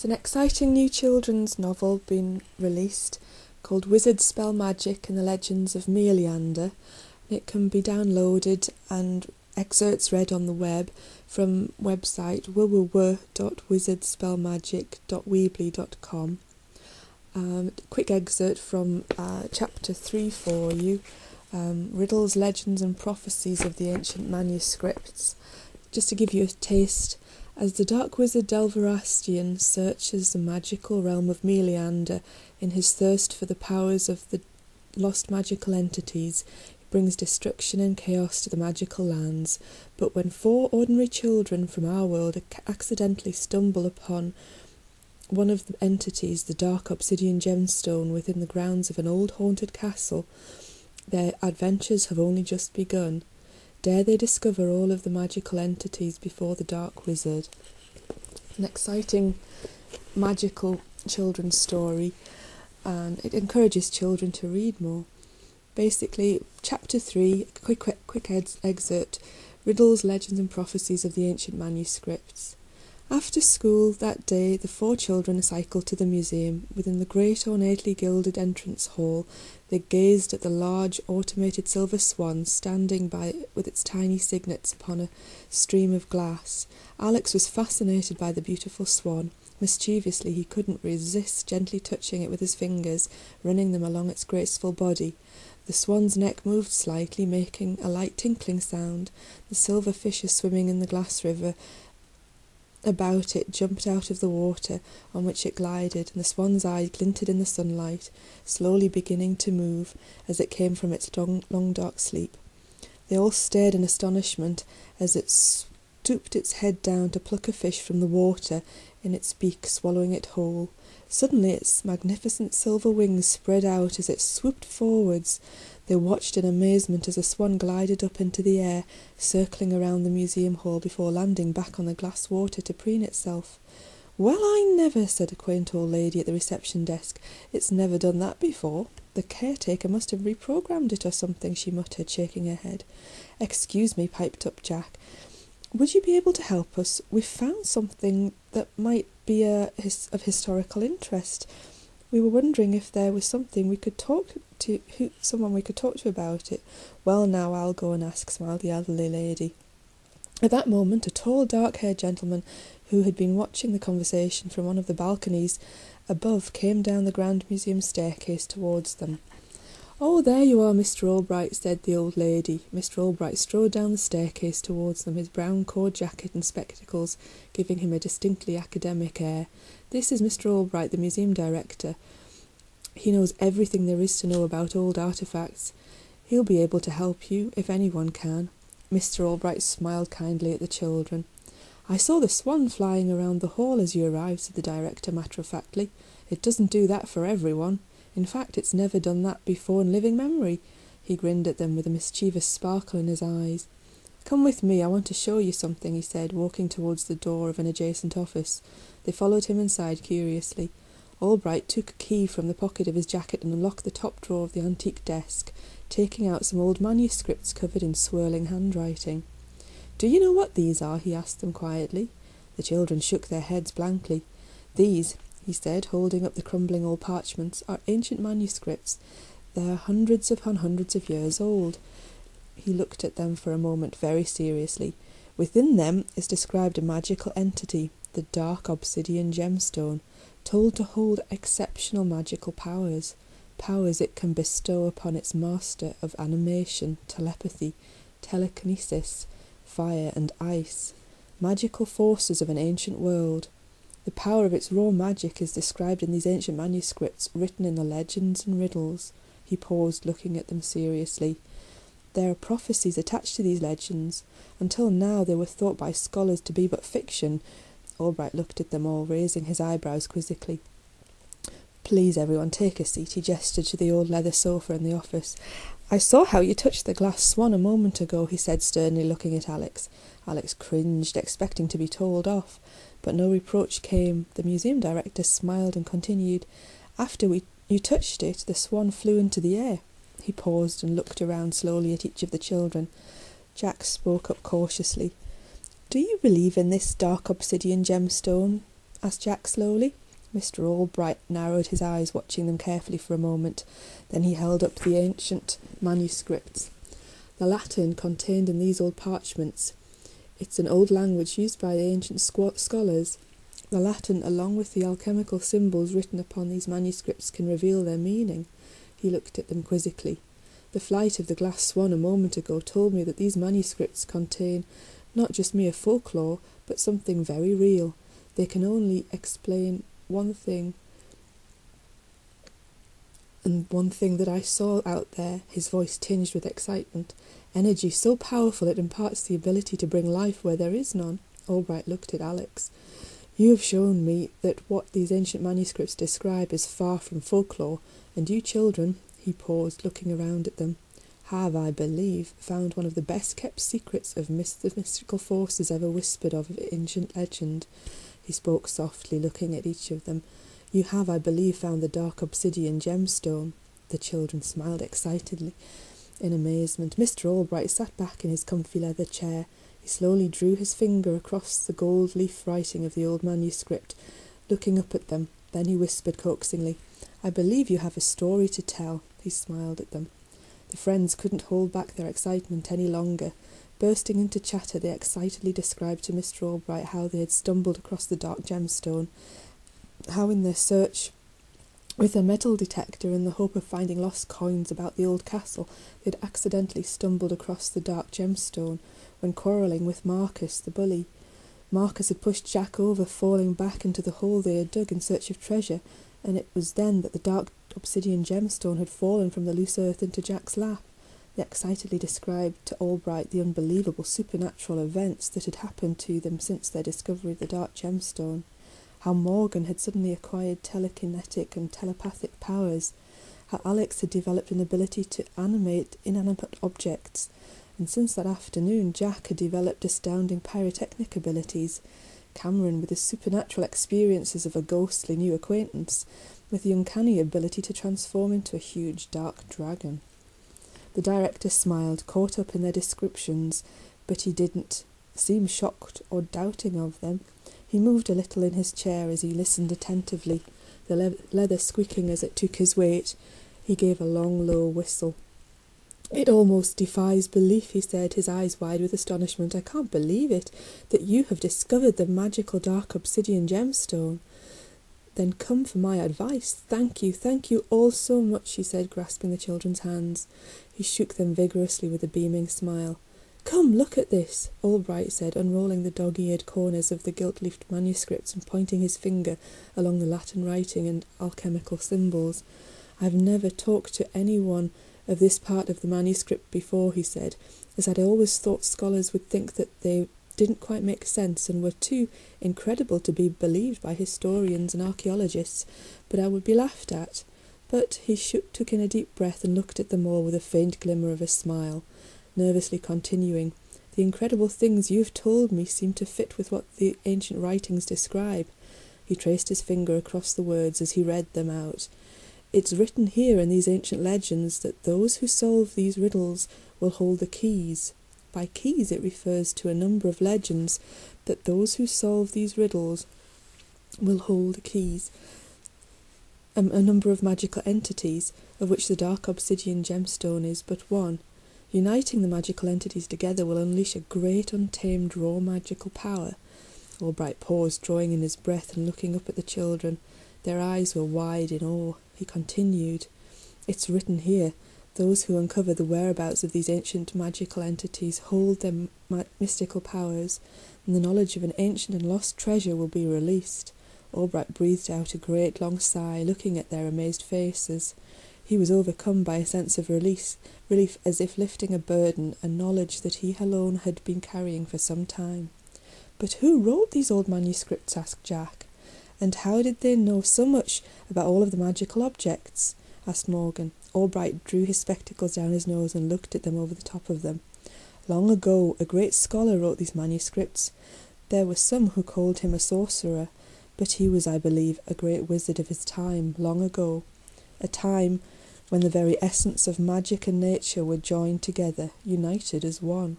It's an exciting new children's novel being released called Wizards Spell Magic and the Legends of Leander. It can be downloaded and excerpts read on the web from website www.wizardspellmagic.weebly.com. Quick excerpt from chapter 3 for you, Riddles, Legends and Prophecies of the Ancient Manuscripts. Just to give you a taste, as the dark wizard Delverastian searches the magical realm of Leander in his thirst for the powers of the lost magical entities, he brings destruction and chaos to the magical lands. But when 4 ordinary children from our world accidentally stumble upon one of the entities, the dark obsidian gemstone within the grounds of an old haunted castle, their adventures have only just begun. Dare they discover all of the magical entities before the dark wizard? An exciting magical children's story, and it encourages children to read more. Basically, chapter 3, quick excerpt, Riddles, Legends and Prophecies of the Ancient Manuscripts. After school that day, the 4 children cycled to the museum. Within the great ornately gilded entrance hall, they gazed at the large automated silver swan standing by with its tiny signets upon a stream of glass. Alex was fascinated by the beautiful swan. Mischievously, he couldn't resist gently touching it with his fingers, running them along its graceful body. The swan's neck moved slightly, making a light tinkling sound. The silver fishes swimming in the glass river about it jumped out of the water on which it glided, and the swan's eyes glinted in the sunlight, slowly beginning to move as it came from its long dark sleep. They all stared in astonishment as it stooped its head down to pluck a fish from the water in its beak, swallowing it whole. Suddenly its magnificent silver wings spread out as it swooped forwards. They watched in amazement as the swan glided up into the air, circling around the museum hall before landing back on the glass water to preen itself. "Well, I never," said a quaint old lady at the reception desk. "It's never done that before. The caretaker must have reprogrammed it or something," she muttered, shaking her head. "Excuse me," piped up Jack. "Would you be able to help us? We've found something that might be of historical interest. We were wondering if there was something we could someone we could talk to about it." "Well, now I'll go and ask," smiled the elderly lady. At that moment, a tall, dark-haired gentleman who had been watching the conversation from one of the balconies above came down the grand museum staircase towards them. "Oh, there you are, Mr. Albright," said the old lady. Mr. Albright strode down the staircase towards them, his brown cord jacket and spectacles giving him a distinctly academic air. "This is Mr. Albright, the museum director. He knows everything there is to know about old artefacts. He'll be able to help you, if anyone can." Mr. Albright smiled kindly at the children. "I saw the swan flying around the hall as you arrived," said the director matter-of-factly. "It doesn't do that for everyone. In fact, it's never done that before in living memory." He grinned at them with a mischievous sparkle in his eyes. "Come with me, I want to show you something," he said, walking towards the door of an adjacent office. They followed him inside curiously. Albright took a key from the pocket of his jacket and unlocked the top drawer of the antique desk, taking out some old manuscripts covered in swirling handwriting. "Do you know what these are?" he asked them quietly. The children shook their heads blankly. "These," he said, holding up the crumbling old parchments, "are ancient manuscripts. They are hundreds upon hundreds of years old." He looked at them for a moment very seriously. "Within them is described a magical entity, the dark obsidian gemstone, told to hold exceptional magical powers it can bestow upon its master of animation, telepathy, telekinesis, fire and ice, magical forces of an ancient world. The power of its raw magic is described in these ancient manuscripts written in the legends and riddles." He paused, looking at them seriously. "There are prophecies attached to these legends. Until now they were thought by scholars to be but fiction." Albright looked at them all, raising his eyebrows quizzically. "Please, everyone, take a seat." He gestured to the old leather sofa in the office. "I saw how you touched the glass swan a moment ago," he said sternly, looking at Alex. Alex cringed, expecting to be told off, but no reproach came. The museum director smiled and continued, "After you touched it, the swan flew into the air." He paused and looked around slowly at each of the children. Jack spoke up cautiously. "Do you believe in this dark obsidian gemstone?" asked Jack slowly. Mr. Albright narrowed his eyes, watching them carefully for a moment. Then he held up the ancient manuscripts. The Latin contained in these old parchments. It's an old language used by the ancient scholars. The Latin, along with the alchemical symbols written upon these manuscripts, can reveal their meaning. He looked at them quizzically. The flight of the glass swan a moment ago told me that these manuscripts contain not just mere folklore, but something very real. They can only explain one thing, and one thing that I saw out there, his voice tinged with excitement. Energy so powerful it imparts the ability to bring life where there is none. Albright looked at Alex. You have shown me that what these ancient manuscripts describe is far from folklore, and you children, he paused, looking around at them, have, I believe, found one of the best-kept secrets of the mystical forces ever whispered of ancient legend. He spoke softly, looking at each of them. You have, I believe, found the dark obsidian gemstone. The children smiled excitedly in amazement. Mr. Albright sat back in his comfy leather chair. He slowly drew his finger across the gold leaf writing of the old manuscript, looking up at them. Then he whispered coaxingly, I believe you have a story to tell. He smiled at them. The friends couldn't hold back their excitement any longer. Bursting into chatter, they excitedly described to Mr. Albright how they had stumbled across the dark gemstone, how in their search with a metal detector in the hope of finding lost coins about the old castle, they had accidentally stumbled across the dark gemstone when quarrelling with Marcus, the bully. Marcus had pushed Jack over, falling back into the hole they had dug in search of treasure, and it was then that the dark obsidian gemstone had fallen from the loose earth into Jack's lap. They excitedly described to Albright the unbelievable supernatural events that had happened to them since their discovery of the dark gemstone. How Morgan had suddenly acquired telekinetic and telepathic powers, how Alex had developed an ability to animate inanimate objects, and since that afternoon Jack had developed astounding pyrotechnic abilities, Cameron with the supernatural experiences of a ghostly new acquaintance, with the uncanny ability to transform into a huge dark dragon. The director smiled, caught up in their descriptions, but he didn't seem shocked or doubting of them. He moved a little in his chair as he listened attentively, the leather squeaking as it took his weight. He gave a long, low whistle. It almost defies belief, he said, his eyes wide with astonishment. I can't believe it, that you have discovered the magical dark obsidian gemstone. Then come for my advice. Thank you all so much, he said, grasping the children's hands. He shook them vigorously with a beaming smile. Come, look at this, Albright said, unrolling the dog-eared corners of the gilt-leafed manuscripts and pointing his finger along the Latin writing and alchemical symbols. I've never talked to anyone of this part of the manuscript before, he said, as I'd always thought scholars would think that they didn't quite make sense and were too incredible to be believed by historians and archaeologists, but I would be laughed at. But he took in a deep breath and looked at them all with a faint glimmer of a smile, nervously continuing, The incredible things you've told me seem to fit with what the ancient writings describe. He traced his finger across the words as he read them out. It's written here in these ancient legends that those who solve these riddles will hold the keys. By keys it refers to a number of legends that those who solve these riddles will hold the keys. A number of magical entities, of which the dark obsidian gemstone is but one. Uniting the magical entities together will unleash a great untamed raw magical power. Albright paused, drawing in his breath and looking up at the children. Their eyes were wide in awe. He continued, It's written here, those who uncover the whereabouts of these ancient magical entities hold their mystical powers, and the knowledge of an ancient and lost treasure will be released. Albright breathed out a great long sigh, looking at their amazed faces. He was overcome by a sense of relief as if lifting a burden, a knowledge that he alone had been carrying for some time. But who wrote these old manuscripts? Asked Jack. And how did they know so much about all of the magical objects? Asked Morgan. Albright drew his spectacles down his nose and looked at them over the top of them. Long ago, a great scholar wrote these manuscripts. There were some who called him a sorcerer, but he was, I believe, a great wizard of his time, long ago. A time when the very essence of magic and nature were joined together, united as one.